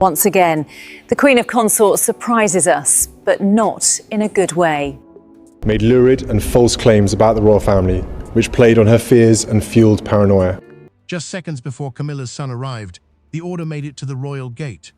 Once again, the Queen of Consorts surprises us, but not in a good way. Made lurid and false claims about the royal family, which played on her fears and fueled paranoia. Just seconds before Camilla's son arrived, the order made it to the royal gate.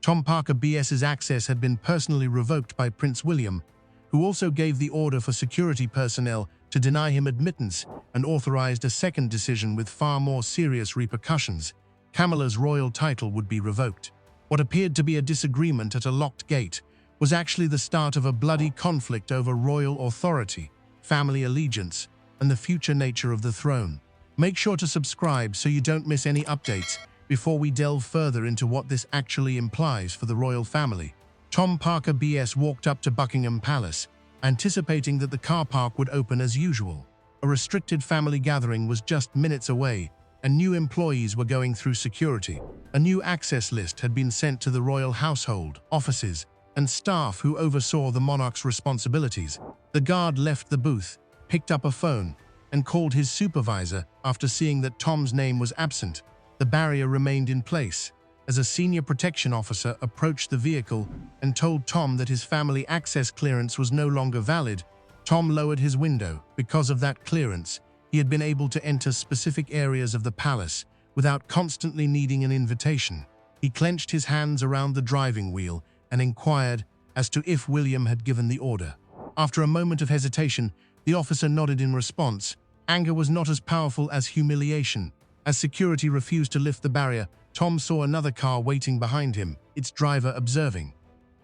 Tom Parker BS's access had been personally revoked by Prince William, who also gave the order for security personnel to deny him admittance and authorized a second decision with far more serious repercussions. Camilla's royal title would be revoked. What appeared to be a disagreement at a locked gate was actually the start of a bloody conflict over royal authority, family allegiance, and the future nature of the throne. Make sure to subscribe so you don't miss any updates before we delve further into what this actually implies for the royal family. Tom Parker BS walked up to Buckingham Palace, anticipating that the car park would open as usual. A restricted family gathering was just minutes away, and new employees were going through security. A new access list had been sent to the royal household, offices, and staff who oversaw the monarch's responsibilities. The guard left the booth, picked up a phone, and called his supervisor after seeing that Tom's name was absent. The barrier remained in place, as a senior protection officer approached the vehicle and told Tom that his family access clearance was no longer valid. Tom lowered his window. Because of that clearance, he had been able to enter specific areas of the palace without constantly needing an invitation. He clenched his hands around the driving wheel and inquired as to if William had given the order. After a moment of hesitation, the officer nodded in response. Anger was not as powerful as humiliation. As security refused to lift the barrier, Tom saw another car waiting behind him, its driver observing.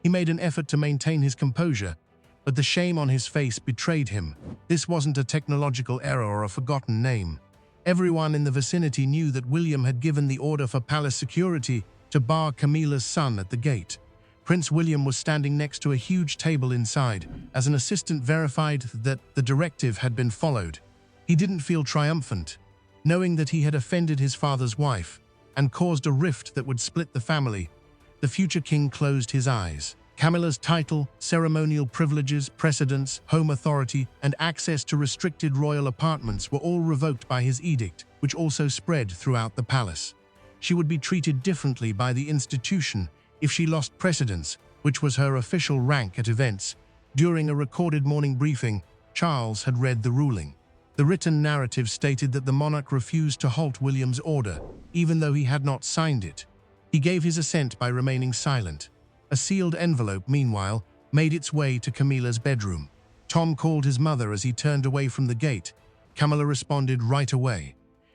He made an effort to maintain his composure, but the shame on his face betrayed him. This wasn't a technological error or a forgotten name. Everyone in the vicinity knew that William had given the order for palace security to bar Camilla's son at the gate. Prince William was standing next to a huge table inside, as an assistant verified that the directive had been followed. He didn't feel triumphant, knowing that he had offended his father's wife and caused a rift that would split the family. The future king closed his eyes. Camilla's title, ceremonial privileges, precedence, home authority, and access to restricted royal apartments were all revoked by his edict, which also spread throughout the palace. She would be treated differently by the institution if she lost precedence, which was her official rank at events. During a recorded morning briefing, Charles had read the ruling. The written narrative stated that the monarch refused to halt William's order, even though he had not signed it. He gave his assent by remaining silent. A sealed envelope, meanwhile, made its way to Camilla's bedroom. Tom called his mother as he turned away from the gate. Camilla responded right away.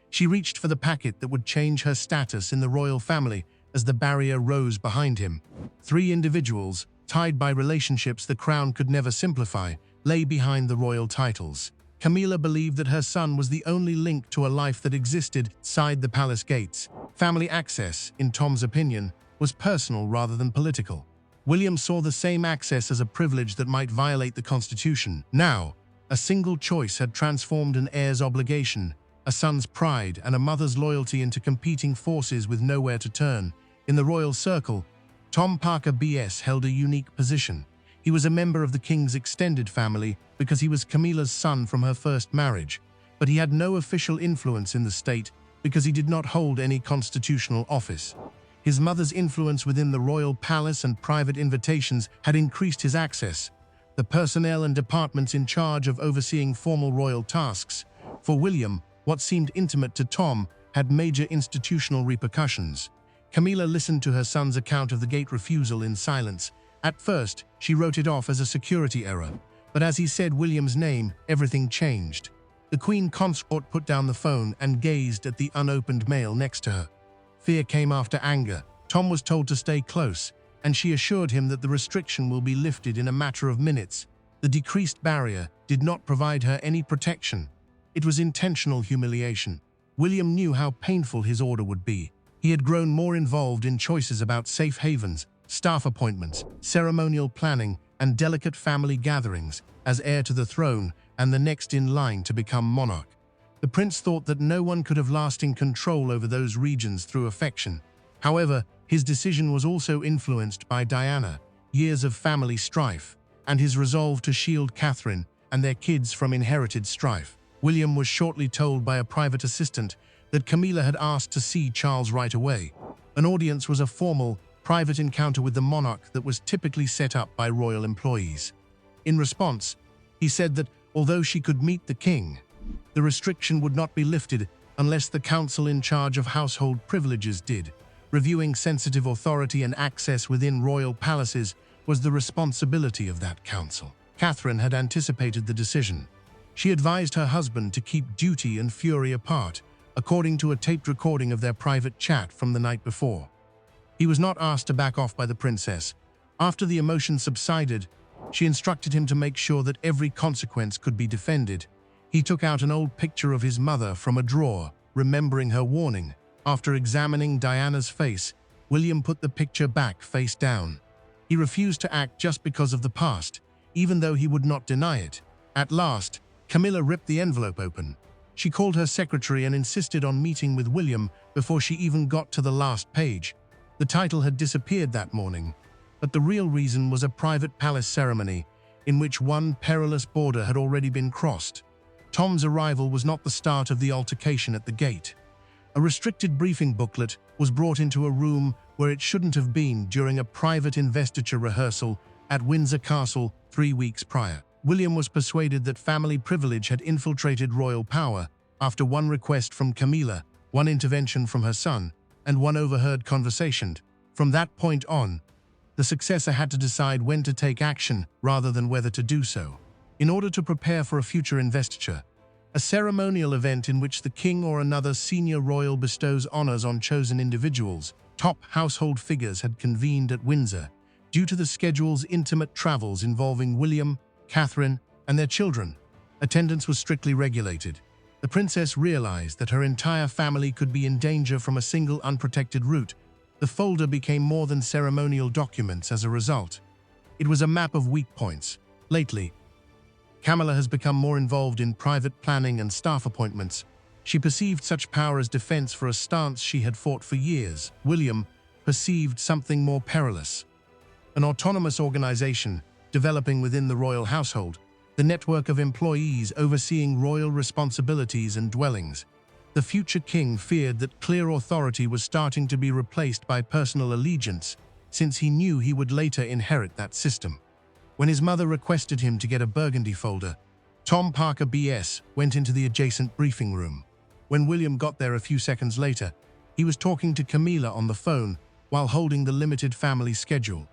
She reached for the packet that would change her status in the royal family as the barrier rose behind him. 3 individuals, tied by relationships the crown could never simplify, lay behind the royal titles. Camilla believed that her son was the only link to a life that existed outside the palace gates. Family access, in Tom's opinion, was personal rather than political. William saw the same access as a privilege that might violate the Constitution. Now, a single choice had transformed an heir's obligation, a son's pride, and a mother's loyalty into competing forces with nowhere to turn. In the royal circle, Tom Parker BS held a unique position. He was a member of the king's extended family because he was Camilla's son from her first marriage, but he had no official influence in the state because he did not hold any constitutional office. His mother's influence within the royal palace and private invitations had increased his access. The personnel and departments in charge of overseeing formal royal tasks. For William, what seemed intimate to Tom had major institutional repercussions. Camilla listened to her son's account of the gate refusal in silence. At first, she wrote it off as a security error, but as he said William's name, everything changed. The Queen Consort put down the phone and gazed at the unopened mail next to her. Fear came after anger. Tom was told to stay close, and she assured him that the restriction will be lifted in a matter of minutes. The decreased barrier did not provide her any protection. It was intentional humiliation. William knew how painful his order would be. He had grown more involved in choices about safe havens, staff appointments, ceremonial planning, and delicate family gatherings as heir to the throne and the next in line to become monarch. The prince thought that no one could have lasting control over those regions through affection. However, his decision was also influenced by Diana, years of family strife, and his resolve to shield Catherine and their kids from inherited strife. William was shortly told by a private assistant that Camilla had asked to see Charles right away. An audience was a formal, private encounter with the monarch that was typically set up by royal employees. In response, he said that although she could meet the king, the restriction would not be lifted unless the council in charge of household privileges did. Reviewing sensitive authority and access within royal palaces was the responsibility of that council. Catherine had anticipated the decision. She advised her husband to keep duty and fury apart, according to a taped recording of their private chat from the night before. He was not asked to back off by the princess. After the emotion subsided, she instructed him to make sure that every consequence could be defended. He took out an old picture of his mother from a drawer, remembering her warning. After examining Diana's face, William put the picture back face down. He refused to act just because of the past, even though he would not deny it. At last, Camilla ripped the envelope open. She called her secretary and insisted on meeting with William before she even got to the last page. The title had disappeared that morning, but the real reason was a private palace ceremony in which one perilous border had already been crossed. Tom's arrival was not the start of the altercation at the gate. A restricted briefing booklet was brought into a room where it shouldn't have been during a private investiture rehearsal at Windsor Castle 3 weeks prior. William was persuaded that family privilege had infiltrated royal power after one request from Camilla, one intervention from her son, and one overheard conversation. From that point on, the successor had to decide when to take action rather than whether to do so. In order to prepare for a future investiture, a ceremonial event in which the king or another senior royal bestows honors on chosen individuals, top household figures had convened at Windsor. Due to the schedule's intimate travels involving William, Catherine, and their children, attendance was strictly regulated. The princess realized that her entire family could be in danger from a single unprotected route. The folder became more than ceremonial documents as a result. It was a map of weak points. Lately, Camilla has become more involved in private planning and staff appointments. She perceived such power as defense for a stance she had fought for years. William perceived something more perilous. An autonomous organization developing within the royal household, the network of employees overseeing royal responsibilities and dwellings. The future king feared that clear authority was starting to be replaced by personal allegiance, since he knew he would later inherit that system. When his mother requested him to get a burgundy folder, Tom Parker BS went into the adjacent briefing room. When William got there a few seconds later, he was talking to Camilla on the phone while holding the limited family schedule.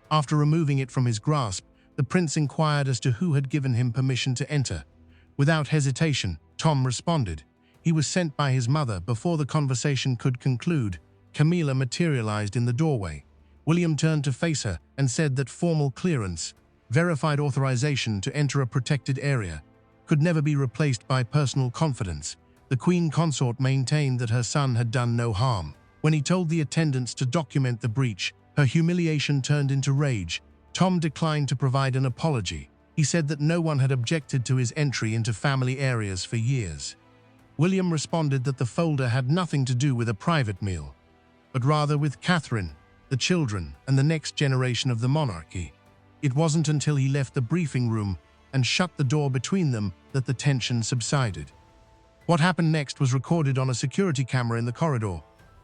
After removing it from his grasp, the prince inquired as to who had given him permission to enter. Without hesitation, Tom responded. He was sent by his mother before the conversation could conclude. Camilla materialized in the doorway. William turned to face her and said that formal clearance, verified authorization to enter a protected area, could never be replaced by personal confidence. The Queen Consort maintained that her son had done no harm. When he told the attendants to document the breach, her humiliation turned into rage. Tom declined to provide an apology. He said that no one had objected to his entry into family areas for years. William responded that the folder had nothing to do with a private meal, but rather with Catherine, the children, and the next generation of the monarchy. It wasn't until he left the briefing room and shut the door between them that the tension subsided. What happened next was recorded on a security camera in the corridor.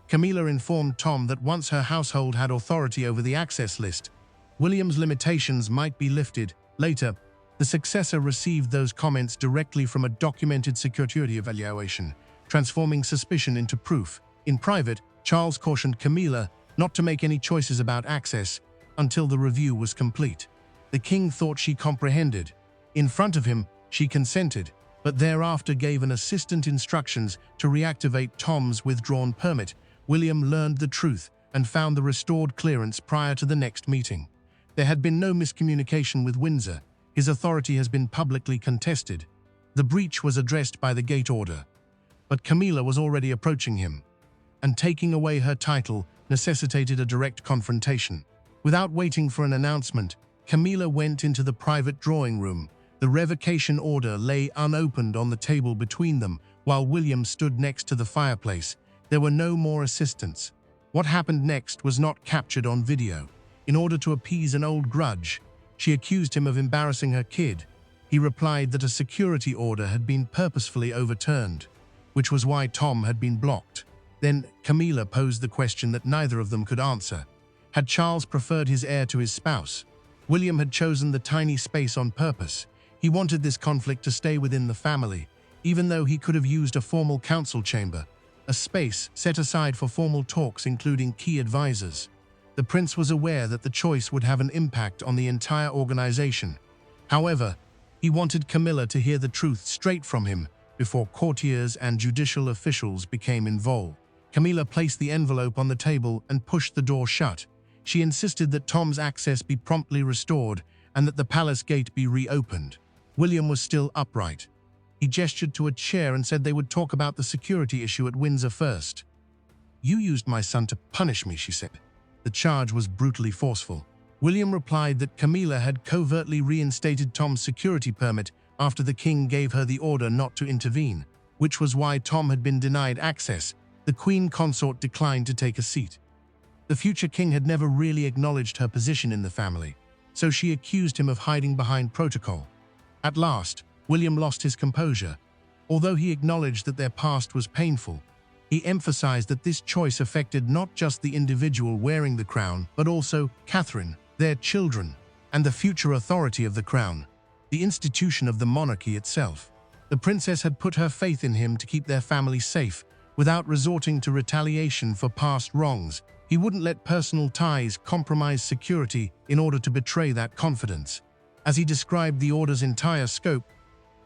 Camilla informed Tom that once her household had authority over the access list, William's limitations might be lifted. Later, the successor received those comments directly from a documented security evaluation, transforming suspicion into proof. In private, Charles cautioned Camilla not to make any choices about access until the review was complete. The king thought she comprehended. In front of him, she consented, but thereafter gave an assistant instructions to reactivate Tom's withdrawn permit. William learned the truth and found the restored clearance prior to the next meeting. There had been no miscommunication with Windsor. His authority has been publicly contested. The breach was addressed by the gate order, but Camilla was already approaching him, and taking away her title necessitated a direct confrontation. Without waiting for an announcement, Camilla went into the private drawing room. The revocation order lay unopened on the table between them, while William stood next to the fireplace. There were no more assistants. What happened next was not captured on video. In order to appease an old grudge, she accused him of embarrassing her kid. He replied that a security order had been purposefully overturned, which was why Tom had been blocked. Then Camilla posed the question that neither of them could answer. Had Charles preferred his heir to his spouse? William had chosen the tiny space on purpose. He wanted this conflict to stay within the family, even though he could have used a formal council chamber, a space set aside for formal talks including key advisors. The prince was aware that the choice would have an impact on the entire organization. However, he wanted Camilla to hear the truth straight from him before courtiers and judicial officials became involved. Camilla placed the envelope on the table and pushed the door shut. She insisted that Tom's access be promptly restored and that the palace gate be reopened. William was still upright. He gestured to a chair and said they would talk about the security issue at Windsor first. "You used my son to punish me," she said. The charge was brutally forceful. William replied that Camilla had covertly reinstated Tom's security permit after the king gave her the order not to intervene, which was why Tom had been denied access. The queen consort declined to take a seat. The future king had never really acknowledged her position in the family, so she accused him of hiding behind protocol. At last, William lost his composure. Although he acknowledged that their past was painful, he emphasized that this choice affected not just the individual wearing the crown, but also Catherine, their children, and the future authority of the crown, the institution of the monarchy itself. The princess had put her faith in him to keep their family safe, without resorting to retaliation for past wrongs. He wouldn't let personal ties compromise security in order to betray that confidence. As he described the order's entire scope,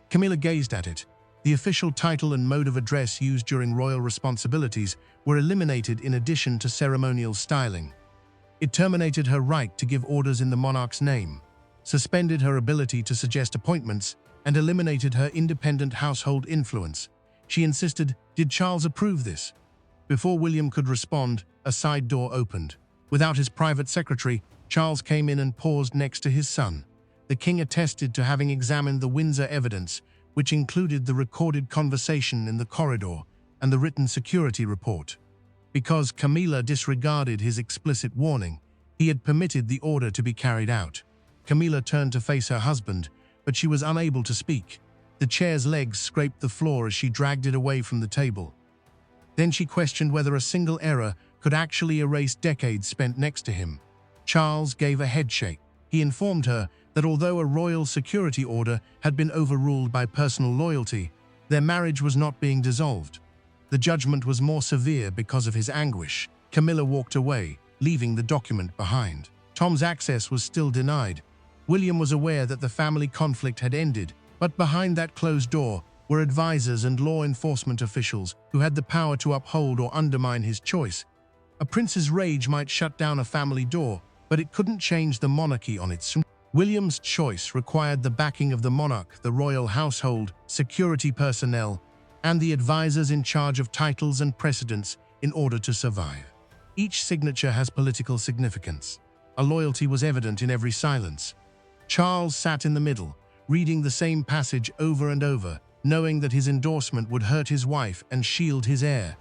Camilla gazed at it. The official title and mode of address used during royal responsibilities were eliminated in addition to ceremonial styling. It terminated her right to give orders in the monarch's name, suspended her ability to suggest appointments, and eliminated her independent household influence. She insisted, "Did Charles approve this?" Before William could respond, a side door opened. Without his private secretary, Charles came in and paused next to his son. The king attested to having examined the Windsor evidence, which included the recorded conversation in the corridor and the written security report. Because Camilla disregarded his explicit warning, he had permitted the order to be carried out. Camilla turned to face her husband, but she was unable to speak. The chair's legs scraped the floor as she dragged it away from the table. Then she questioned whether a single error could actually erase decades spent next to him. Charles gave a headshake. He informed her that although a royal security order had been overruled by personal loyalty, their marriage was not being dissolved. The judgment was more severe because of his anguish. Camilla walked away, leaving the document behind. Tom's access was still denied. William was aware that the family conflict had ended, but behind that closed door were advisors and law enforcement officials who had the power to uphold or undermine his choice. A prince's rage might shut down a family door, but it couldn't change the monarchy on its own. William's choice required the backing of the monarch, the royal household, security personnel, and the advisors in charge of titles and precedence in order to survive. Each signature has political significance. A loyalty was evident in every silence. Charles sat in the middle, reading the same passage over and over, knowing that his endorsement would hurt his wife and shield his heir.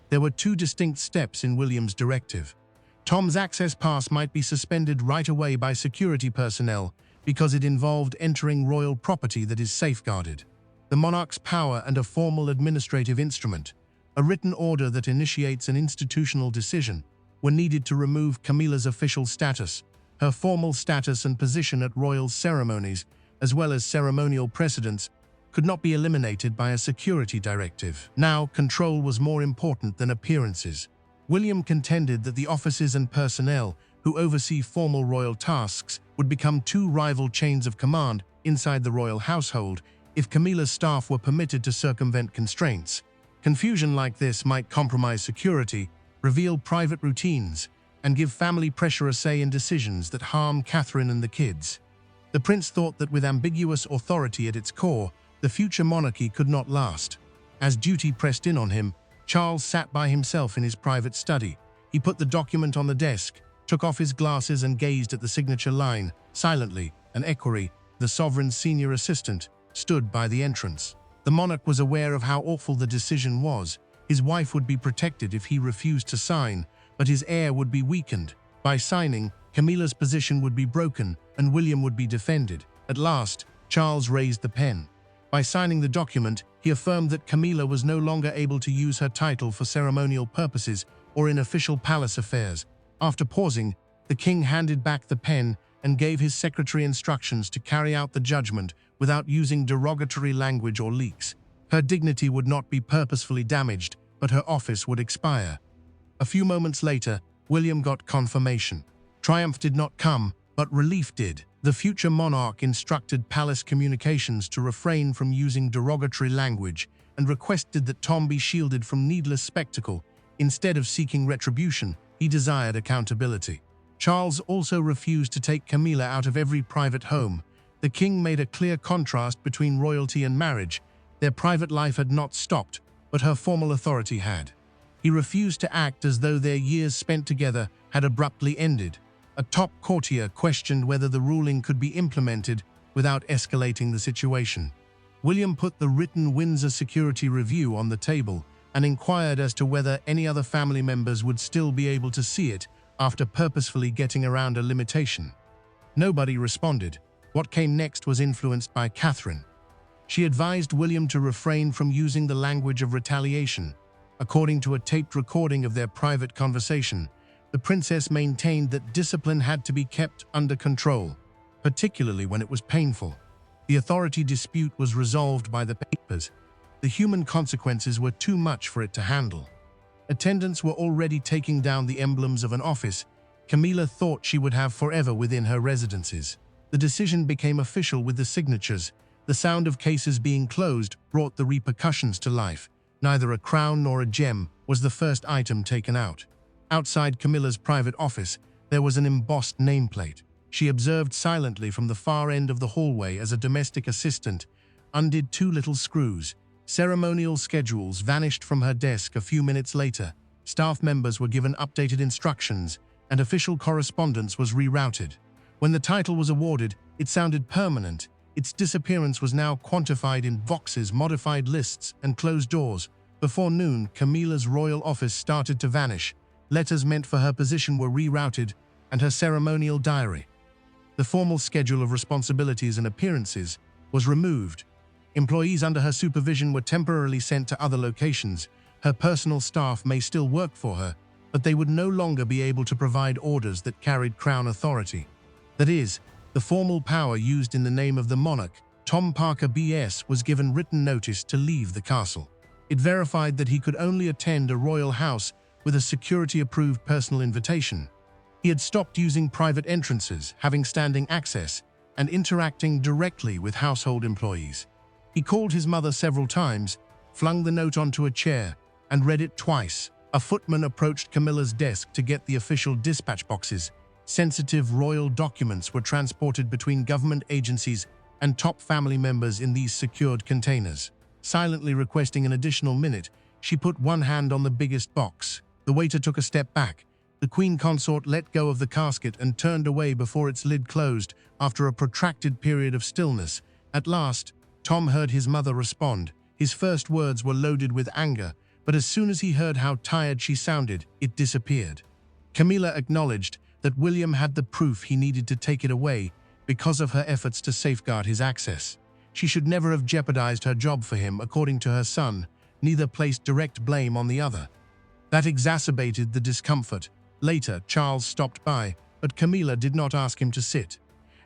There were two distinct steps in William's directive. Tom's access pass might be suspended right away by security personnel because it involved entering royal property that is safeguarded. The monarch's power and a formal administrative instrument, a written order that initiates an institutional decision, were needed to remove Camilla's official status, her formal status and position at royal ceremonies, as well as ceremonial precedents, could not be eliminated by a security directive. Now, control was more important than appearances. William contended that the officers and personnel who oversee formal royal tasks would become two rival chains of command inside the royal household if Camilla's staff were permitted to circumvent constraints. Confusion like this might compromise security, reveal private routines, and give family pressure a say in decisions that harm Catherine and the kids. The prince thought that with ambiguous authority at its core, the future monarchy could not last. As duty pressed in on him, Charles sat by himself in his private study. He put the document on the desk, took off his glasses and gazed at the signature line. Silently, an equerry, the sovereign's senior assistant, stood by the entrance. The monarch was aware of how awful the decision was. His wife would be protected if he refused to sign, but his heir would be weakened. By signing, Camilla's position would be broken and William would be defended. At last, Charles raised the pen. By signing the document, he affirmed that Camilla was no longer able to use her title for ceremonial purposes or in official palace affairs. After pausing, The king handed back the pen and gave his secretary instructions to carry out the judgment without using derogatory language or leaks. Her dignity would not be purposefully damaged, but her office would expire. A few moments later, William got confirmation. Triumph did not come, but relief did. The future monarch instructed palace communications to refrain from using derogatory language and requested that Tom be shielded from needless spectacle. Instead of seeking retribution, he desired accountability. Charles also refused to take Camilla out of every private home. The king made a clear contrast between royalty and marriage. Their private life had not stopped, but her formal authority had. He refused to act as though their years spent together had abruptly ended. A top courtier questioned whether the ruling could be implemented without escalating the situation. William put the written Windsor Security Review on the table and inquired as to whether any other family members would still be able to see it after purposefully getting around a limitation. Nobody responded. What came next was influenced by Catherine. She advised William to refrain from using the language of retaliation. According to a taped recording of their private conversation, the princess maintained that discipline had to be kept under control, particularly when it was painful. The authority dispute was resolved by the papers. The human consequences were too much for it to handle. Attendants were already taking down the emblems of an office Camilla thought she would have forever within her residences. The decision became official with the signatures. The sound of cases being closed brought the repercussions to life. Neither a crown nor a gem was the first item taken out. Outside Camilla's private office, there was an embossed nameplate. She observed silently from the far end of the hallway as a domestic assistant undid 2 little screws. Ceremonial schedules vanished from her desk a few minutes later. Staff members were given updated instructions, and official correspondence was rerouted. When the title was awarded, it sounded permanent. Its disappearance was now quantified in boxes, modified lists, and closed doors. Before noon, Camilla's royal office started to vanish. Letters meant for her position were rerouted, and her ceremonial diary. The formal schedule of responsibilities and appearances was removed. Employees under her supervision were temporarily sent to other locations. Her personal staff may still work for her, but they would no longer be able to provide orders that carried crown authority. That is, the formal power used in the name of the monarch. Tom Parker BS was given written notice to leave the castle. It verified that he could only attend a royal house with a security-approved personal invitation. He had stopped using private entrances, having standing access, and interacting directly with household employees. He called his mother several times, flung the note onto a chair, and read it twice. A footman approached Camilla's desk to get the official dispatch boxes. Sensitive royal documents were transported between government agencies and top family members in these secured containers. Silently requesting an additional minute, she put one hand on the biggest box. The waiter took a step back. The Queen Consort let go of the casket and turned away before its lid closed after a protracted period of stillness. At last, Tom heard his mother respond. His first words were loaded with anger, but as soon as he heard how tired she sounded, it disappeared. Camilla acknowledged that William had the proof he needed to take it away because of her efforts to safeguard his access. She should never have jeopardized her job for him, according to her son. Neither placed direct blame on the other. That exacerbated the discomfort. Later, Charles stopped by, but Camilla did not ask him to sit.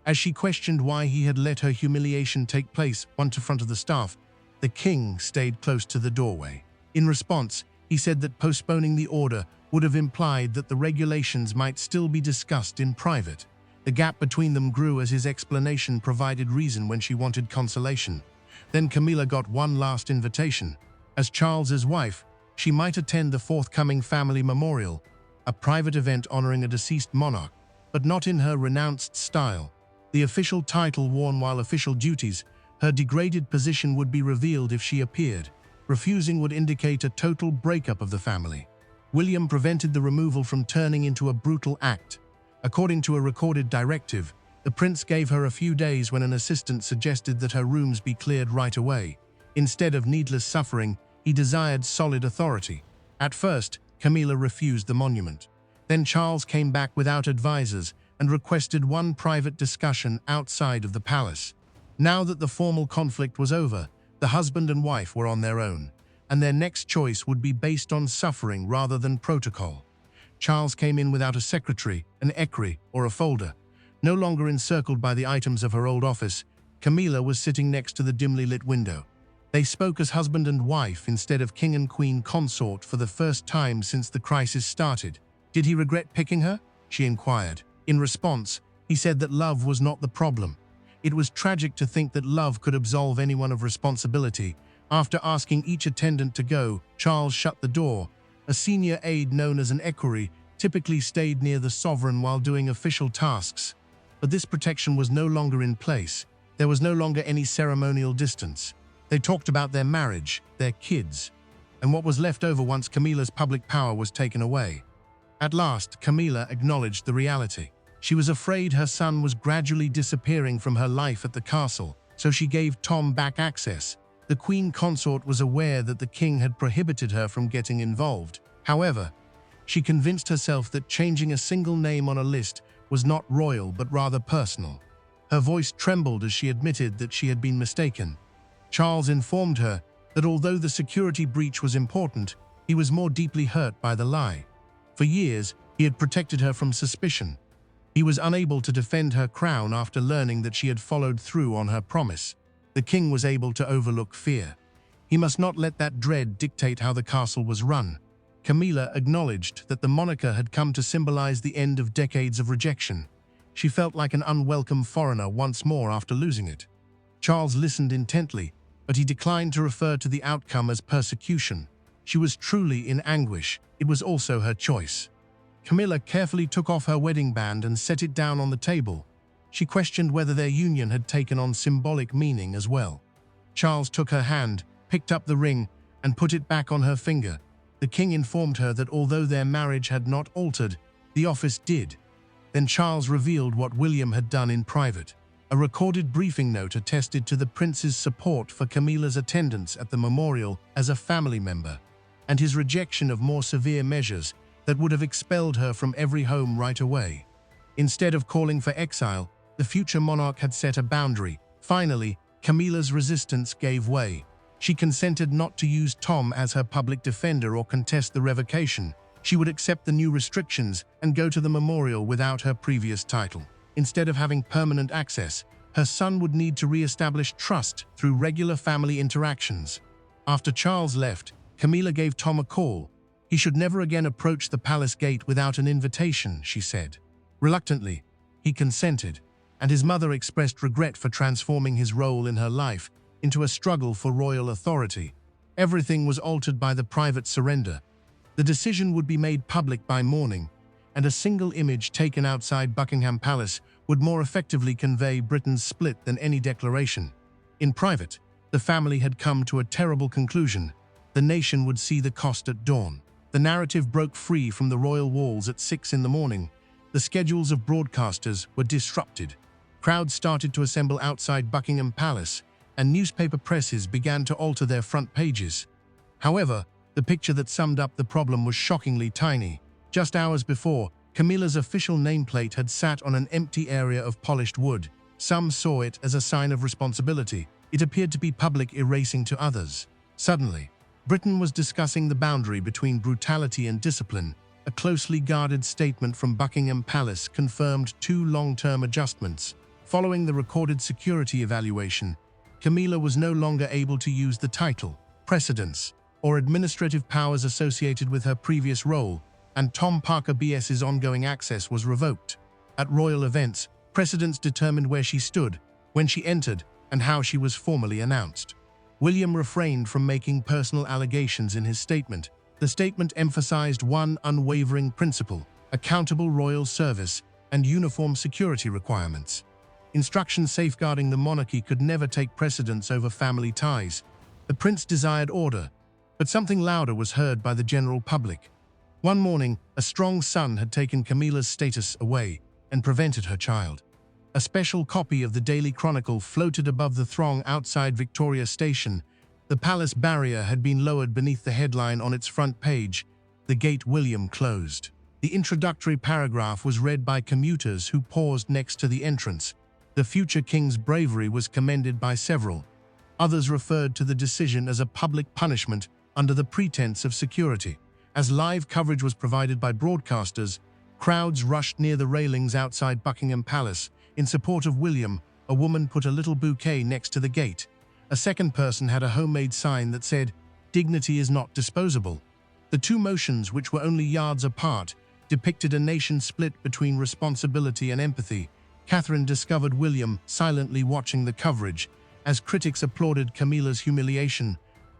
As she questioned why he had let her humiliation take place in front of the staff, the king stayed close to the doorway. In response, he said that postponing the order would have implied that the regulations might still be discussed in private. The gap between them grew as his explanation provided reason when she wanted consolation. Then Camilla got one last invitation. As Charles's wife, she might attend the forthcoming family memorial, a private event honoring a deceased monarch, but not in her renounced style. The official title worn while official duties, her degraded position would be revealed if she appeared. Refusing would indicate a total breakup of the family. William prevented the removal from turning into a brutal act. According to a recorded directive, the prince gave her a few days when an assistant suggested that her rooms be cleared right away. Instead of needless suffering, he desired solid authority. At first, Camilla refused the monument. Then Charles came back without advisors and requested one private discussion outside of the palace. Now that the formal conflict was over, the husband and wife were on their own, and their next choice would be based on suffering rather than protocol. Charles came in without a secretary, an equerry, or a folder. No longer encircled by the items of her old office, Camilla was sitting next to the dimly lit window. They spoke as husband and wife instead of king and queen consort for the first time since the crisis started. Did he regret picking her? She inquired. In response, he said that love was not the problem. It was tragic to think that love could absolve anyone of responsibility. After asking each attendant to go, Charles shut the door. A senior aide known as an equerry typically stayed near the sovereign while doing official tasks. But this protection was no longer in place. There was no longer any ceremonial distance. They talked about their marriage, their kids, and what was left over once Camilla's public power was taken away. At last, Camilla acknowledged the reality. She was afraid her son was gradually disappearing from her life at the castle, so she gave Tom back access. The queen consort was aware that the king had prohibited her from getting involved. However, she convinced herself that changing a single name on a list was not royal but rather personal. Her voice trembled as she admitted that she had been mistaken. Charles informed her that although the security breach was important, he was more deeply hurt by the lie. For years, he had protected her from suspicion. He was unable to defend her crown after learning that she had followed through on her promise. The king was able to overlook fear. He must not let that dread dictate how the castle was run. Camilla acknowledged that the moniker had come to symbolize the end of decades of rejection. She felt like an unwelcome foreigner once more after losing it. Charles listened intently, but he declined to refer to the outcome as persecution. She was truly in anguish. It was also her choice. Camilla carefully took off her wedding band and set it down on the table. She questioned whether their union had taken on symbolic meaning as well. Charles took her hand, picked up the ring, and put it back on her finger. The king informed her that although their marriage had not altered, the office did. Then Charles revealed what William had done in private. A recorded briefing note attested to the prince's support for Camilla's attendance at the memorial as a family member, and his rejection of more severe measures that would have expelled her from every home right away. Instead of calling for exile, the future monarch had set a boundary. Finally, Camilla's resistance gave way. She consented not to use Tom as her public defender or contest the revocation. She would accept the new restrictions and go to the memorial without her previous title. Instead of having permanent access, her son would need to re-establish trust through regular family interactions. After Charles left, Camilla gave Tom a call. He should never again approach the palace gate without an invitation, she said. Reluctantly, he consented, and his mother expressed regret for transforming his role in her life into a struggle for royal authority. Everything was altered by the private surrender. The decision would be made public by morning, and a single image taken outside Buckingham Palace would more effectively convey Britain's split than any declaration. In private, the family had come to a terrible conclusion. The nation would see the cost at dawn. The narrative broke free from the royal walls at 6 in the morning. The schedules of broadcasters were disrupted. Crowds started to assemble outside Buckingham Palace, and newspaper presses began to alter their front pages. However, the picture that summed up the problem was shockingly tiny. Just hours before, Camilla's official nameplate had sat on an empty area of polished wood. Some saw it as a sign of responsibility. It appeared to be public erasing to others. Suddenly, Britain was discussing the boundary between brutality and discipline. A closely guarded statement from Buckingham Palace confirmed 2 long-term adjustments. Following the recorded security evaluation, Camilla was no longer able to use the title, precedence, or administrative powers associated with her previous role, and Tom Parker BS's ongoing access was revoked. At royal events, precedents determined where she stood, when she entered, and how she was formally announced. William refrained from making personal allegations in his statement. The statement emphasized one unwavering principle: accountable royal service and uniform security requirements. Instructions safeguarding the monarchy could never take precedence over family ties. The prince desired order, but something louder was heard by the general public. One morning, a strong sun had taken Camilla's status away and prevented her child. A special copy of the Daily Chronicle floated above the throng outside Victoria Station. The palace barrier had been lowered beneath the headline on its front page, "The Gate William Closed." The introductory paragraph was read by commuters who paused next to the entrance. The future king's bravery was commended by several. Others referred to the decision as a public punishment under the pretense of security. As live coverage was provided by broadcasters, crowds rushed near the railings outside Buckingham Palace. In support of William, a woman put a little bouquet next to the gate. A second person had a homemade sign that said, "Dignity is not disposable." The two motions, which were only yards apart, depicted a nation split between responsibility and empathy. Catherine discovered William silently watching the coverage. As critics applauded Camilla's humiliation,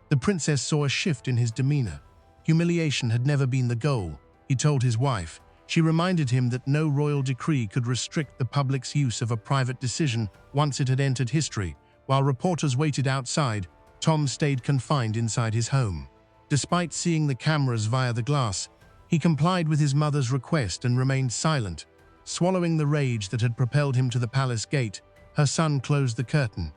the princess saw a shift in his demeanor. Humiliation had never been the goal, he told his wife. She reminded him that no royal decree could restrict the public's use of a private decision once it had entered history. While reporters waited outside, Tom stayed confined inside his home. Despite seeing the cameras via the glass, he complied with his mother's request and remained silent. Swallowing the rage that had propelled him to the palace gate, her son closed the curtain.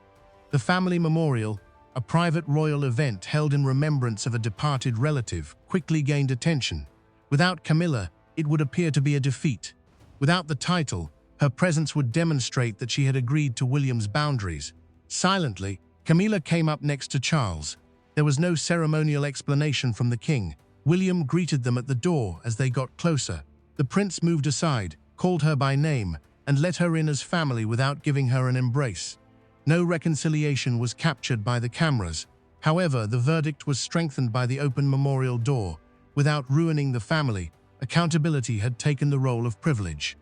The family memorial, a private royal event held in remembrance of a departed relative, quickly gained attention. Without Camilla, it would appear to be a defeat. Without the title, her presence would demonstrate that she had agreed to William's boundaries. Silently, Camilla came up next to Charles. There was no ceremonial explanation from the king. William greeted them at the door as they got closer. The prince moved aside, called her by name, and let her in as family without giving her an embrace. No reconciliation was captured by the cameras. However, the verdict was strengthened by the open memorial door. Without ruining the family, accountability had taken the role of privilege.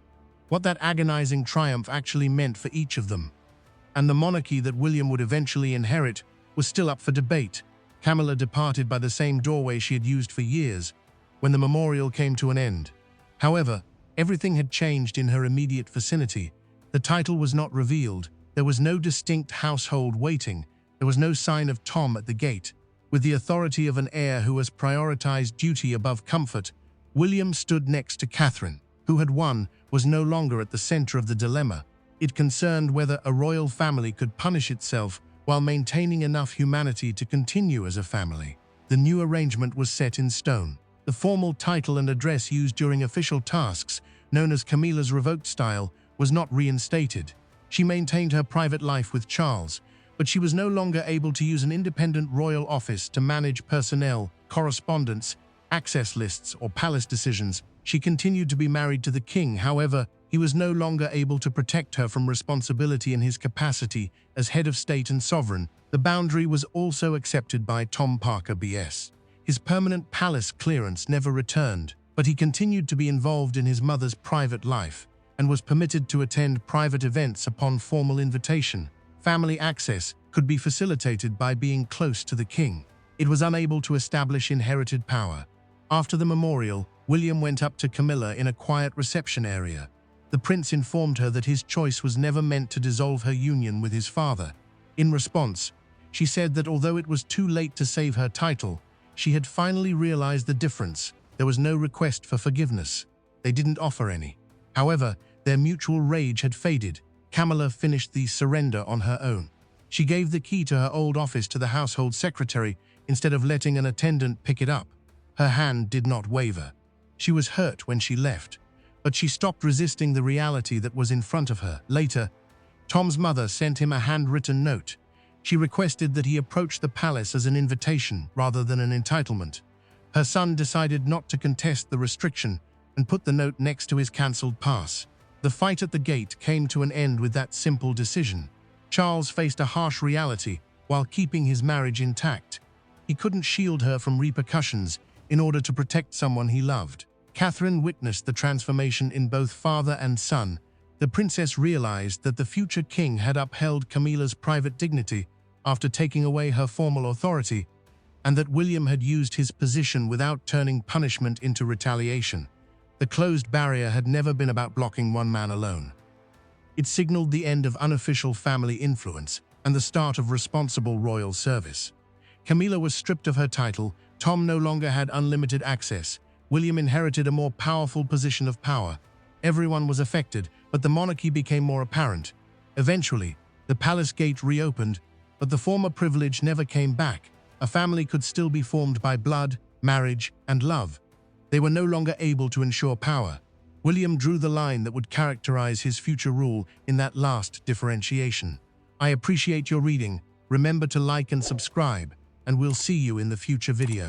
What that agonizing triumph actually meant for each of them, and the monarchy that William would eventually inherit, was still up for debate. Camilla departed by the same doorway she had used for years, when the memorial came to an end. However, everything had changed in her immediate vicinity. The title was not revealed. There was no distinct household waiting. There was no sign of Tom at the gate. With the authority of an heir who has prioritized duty above comfort, William stood next to Catherine, who had won, was no longer at the center of the dilemma. It concerned whether a royal family could punish itself while maintaining enough humanity to continue as a family. The new arrangement was set in stone. The formal title and address used during official tasks, known as Camilla's revoked style, was not reinstated. She maintained her private life with Charles, but she was no longer able to use an independent royal office to manage personnel, correspondence, access lists, or palace decisions. She continued to be married to the king. However, he was no longer able to protect her from responsibility in his capacity as head of state and sovereign. The boundary was also accepted by Tom Parker BS. His permanent palace clearance never returned, but he continued to be involved in his mother's private life and was permitted to attend private events upon formal invitation. Family access could be facilitated by being close to the king. It was unable to establish inherited power. After the memorial, William went up to Camilla in a quiet reception area. The prince informed her that his choice was never meant to dissolve her union with his father. In response, she said that although it was too late to save her title, she had finally realized the difference. There was no request for forgiveness. They didn't offer any. However, their mutual rage had faded. Camilla finished the surrender on her own. She gave the key to her old office to the household secretary instead of letting an attendant pick it up. Her hand did not waver. She was hurt when she left, but she stopped resisting the reality that was in front of her. Later, Tom's mother sent him a handwritten note. She requested that he approach the palace as an invitation rather than an entitlement. Her son decided not to contest the restriction and put the note next to his cancelled pass. The fight at the gate came to an end with that simple decision. Charles faced a harsh reality while keeping his marriage intact. He couldn't shield her from repercussions in order to protect someone he loved. Catherine witnessed the transformation in both father and son. The princess realized that the future king had upheld Camilla's private dignity after taking away her formal authority, and that William had used his position without turning punishment into retaliation. The closed barrier had never been about blocking one man alone. It signaled the end of unofficial family influence and the start of responsible royal service. Camilla was stripped of her title. Tom no longer had unlimited access. William inherited a more powerful position of power. Everyone was affected, but the monarchy became more apparent. Eventually, the palace gate reopened, but the former privilege never came back. A family could still be formed by blood, marriage, and love. They were no longer able to ensure power. William drew the line that would characterize his future rule in that last differentiation. I appreciate your reading. Remember to like and subscribe, and we'll see you in the future video.